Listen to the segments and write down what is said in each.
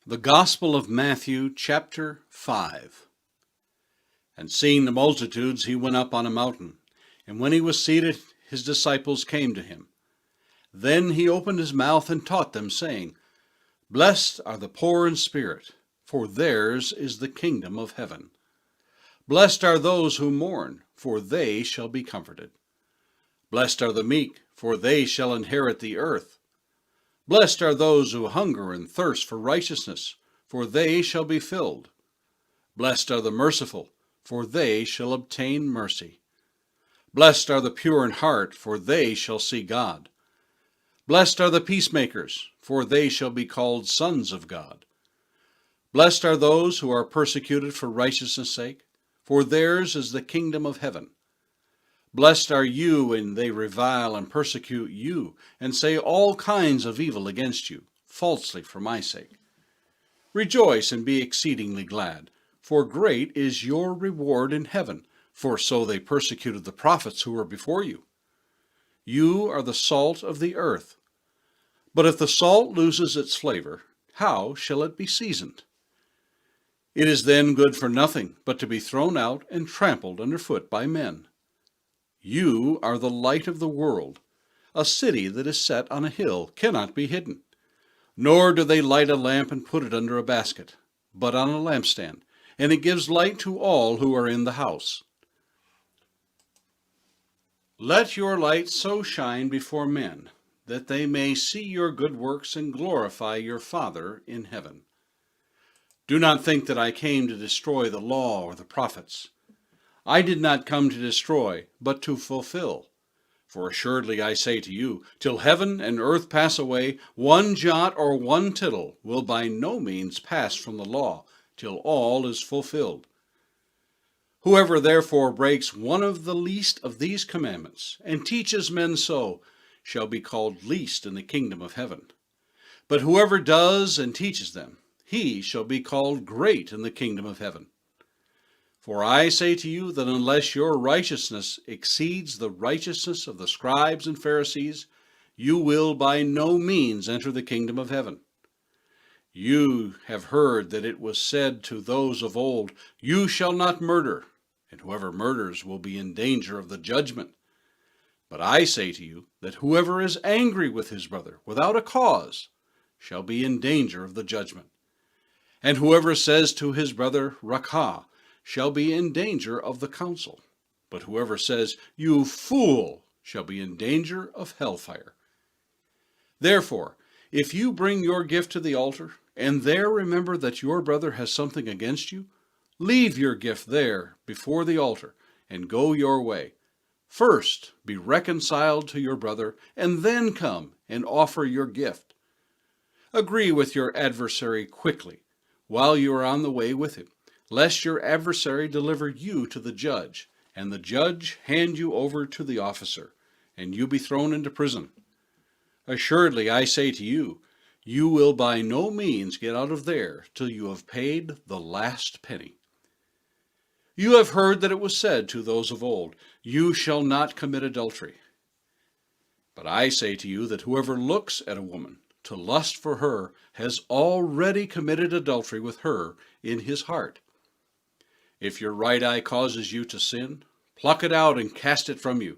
The Gospel of Matthew, chapter 5. And seeing the multitudes, he went up on a mountain, and when he was seated, his disciples came to him. Then he opened his mouth and taught them, saying, Blessed are the poor in spirit, for theirs is the kingdom of heaven. Blessed are those who mourn, for they shall be comforted. Blessed are the meek, for they shall inherit the earth. Blessed are those who hunger and thirst for righteousness, for they shall be filled. Blessed are the merciful, for they shall obtain mercy. Blessed are the pure in heart, for they shall see God. Blessed are the peacemakers, for they shall be called sons of God. Blessed are those who are persecuted for righteousness' sake, for theirs is the kingdom of heaven. Blessed are you when they revile and persecute you, and say all kinds of evil against you, falsely for my sake. Rejoice and be exceedingly glad, for great is your reward in heaven, for so they persecuted the prophets who were before you. You are the salt of the earth. But if the salt loses its flavor, how shall it be seasoned? It is then good for nothing but to be thrown out and trampled underfoot by men. You are the light of the world. A city that is set on a hill cannot be hidden. Nor do they light a lamp and put it under a basket, but on a lampstand, and it gives light to all who are in the house. Let your light so shine before men, that they may see your good works and glorify your Father in heaven. Do not think that I came to destroy the law or the prophets. I did not come to destroy, but to fulfill. For assuredly I say to you, till heaven and earth pass away, one jot or one tittle will by no means pass from the law, till all is fulfilled. Whoever therefore breaks one of the least of these commandments, and teaches men so, shall be called least in the kingdom of heaven. But whoever does and teaches them, he shall be called great in the kingdom of heaven. For I say to you that unless your righteousness exceeds the righteousness of the scribes and Pharisees, you will by no means enter the kingdom of heaven. You have heard that it was said to those of old, You shall not murder, and whoever murders will be in danger of the judgment. But I say to you that whoever is angry with his brother without a cause shall be in danger of the judgment. And whoever says to his brother, Rakah, shall be in danger of the council. But whoever says, You fool, shall be in danger of hellfire. Therefore, if you bring your gift to the altar, and there remember that your brother has something against you, leave your gift there before the altar, and go your way. First be reconciled to your brother, and then come and offer your gift. Agree with your adversary quickly, while you are on the way with him, lest your adversary deliver you to the judge, and the judge hand you over to the officer, and you be thrown into prison. Assuredly, I say to you, you will by no means get out of there till you have paid the last penny. You have heard that it was said to those of old, You shall not commit adultery. But I say to you that whoever looks at a woman to lust for her has already committed adultery with her in his heart. If your right eye causes you to sin, pluck it out and cast it from you,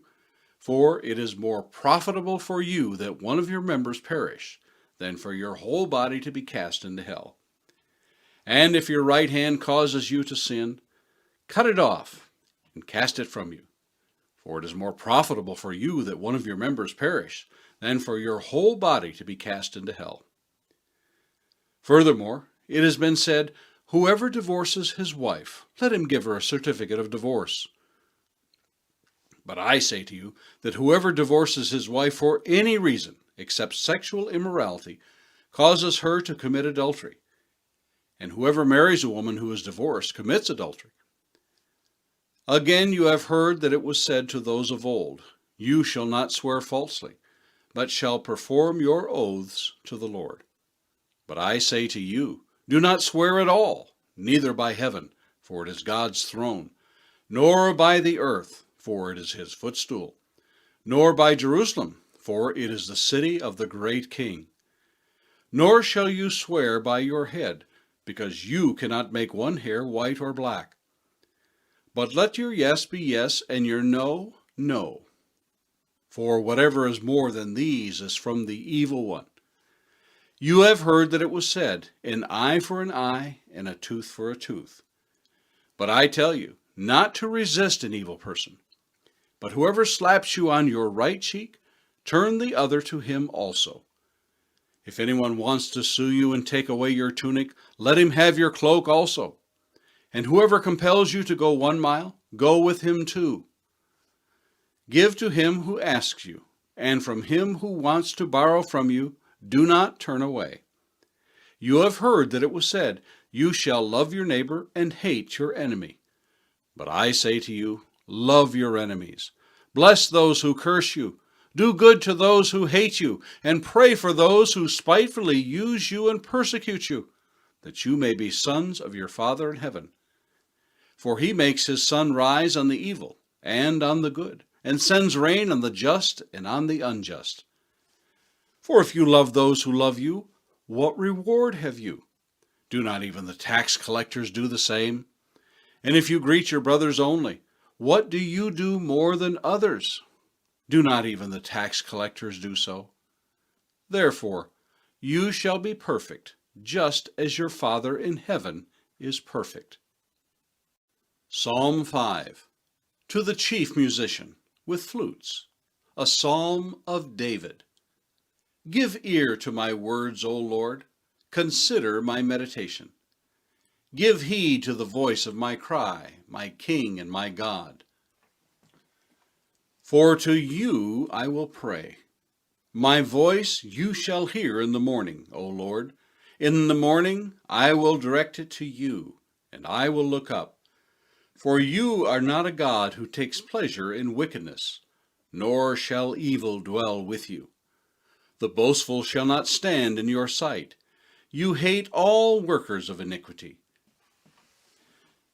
for it is more profitable for you that one of your members perish than for your whole body to be cast into hell. And if your right hand causes you to sin, cut it off and cast it from you, for it is more profitable for you that one of your members perish than for your whole body to be cast into hell. Furthermore, it has been said, Whoever divorces his wife, let him give her a certificate of divorce. But I say to you that whoever divorces his wife for any reason except sexual immorality causes her to commit adultery. And whoever marries a woman who is divorced commits adultery. Again, you have heard that it was said to those of old, You shall not swear falsely, but shall perform your oaths to the Lord. But I say to you, do not swear at all, neither by heaven, for it is God's throne, nor by the earth, for it is his footstool, nor by Jerusalem, for it is the city of the great King. Nor shall you swear by your head, because you cannot make one hair white or black. But let your yes be yes, and your no, no. For whatever is more than these is from the evil one. You have heard that it was said, an eye for an eye, and a tooth for a tooth. But I tell you, not to resist an evil person. But whoever slaps you on your right cheek, turn the other to him also. If anyone wants to sue you and take away your tunic, let him have your cloak also. And whoever compels you to go 1 mile, go with him 2. Give to him who asks you, and from him who wants to borrow from you, do not turn away. You have heard that it was said, you shall love your neighbor and hate your enemy. But I say to you, love your enemies. Bless those who curse you. Do good to those who hate you, and pray for those who spitefully use you and persecute you, that you may be sons of your Father in heaven. For he makes his sun rise on the evil and on the good, and sends rain on the just and on the unjust. For if you love those who love you, what reward have you? Do not even the tax collectors do the same? And if you greet your brothers only, what do you do more than others? Do not even the tax collectors do so? Therefore, you shall be perfect, just as your Father in heaven is perfect. Psalm 5. To the chief musician, with flutes, a psalm of David. Give ear to my words, O Lord. Consider my meditation. Give heed to the voice of my cry, my King and my God. For to you I will pray. My voice you shall hear in the morning, O Lord. In the morning I will direct it to you, and I will look up. For you are not a God who takes pleasure in wickedness, nor shall evil dwell with you. The boastful shall not stand in your sight. You hate all workers of iniquity.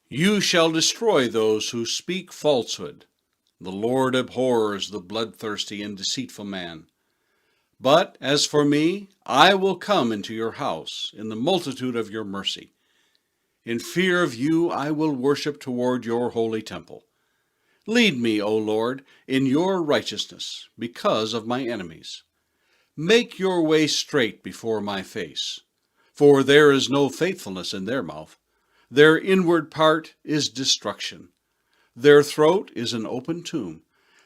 You shall destroy those who speak falsehood. The Lord abhors the bloodthirsty and deceitful man. But as for me, I will come into your house in the multitude of your mercy. In fear of you I will worship toward your holy temple. Lead me, O Lord, in your righteousness, because of my enemies. Make your way straight before my face, for there is no faithfulness in their mouth. Their inward part is destruction. Their throat is an open tomb.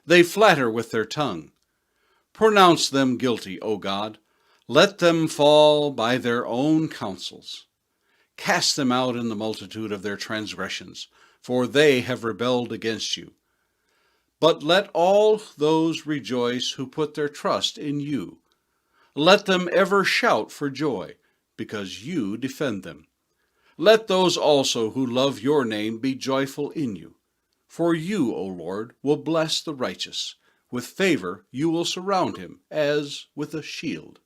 They flatter with their tongue. Pronounce them guilty, O God. Let them fall by their own counsels. Cast them out in the multitude of their transgressions, for they have rebelled against you. But let all those rejoice who put their trust in you. Let them ever shout for joy, because you defend them. Let those also who love your name be joyful in you. For you, O Lord, will bless the righteous. With favor you will surround him as with a shield.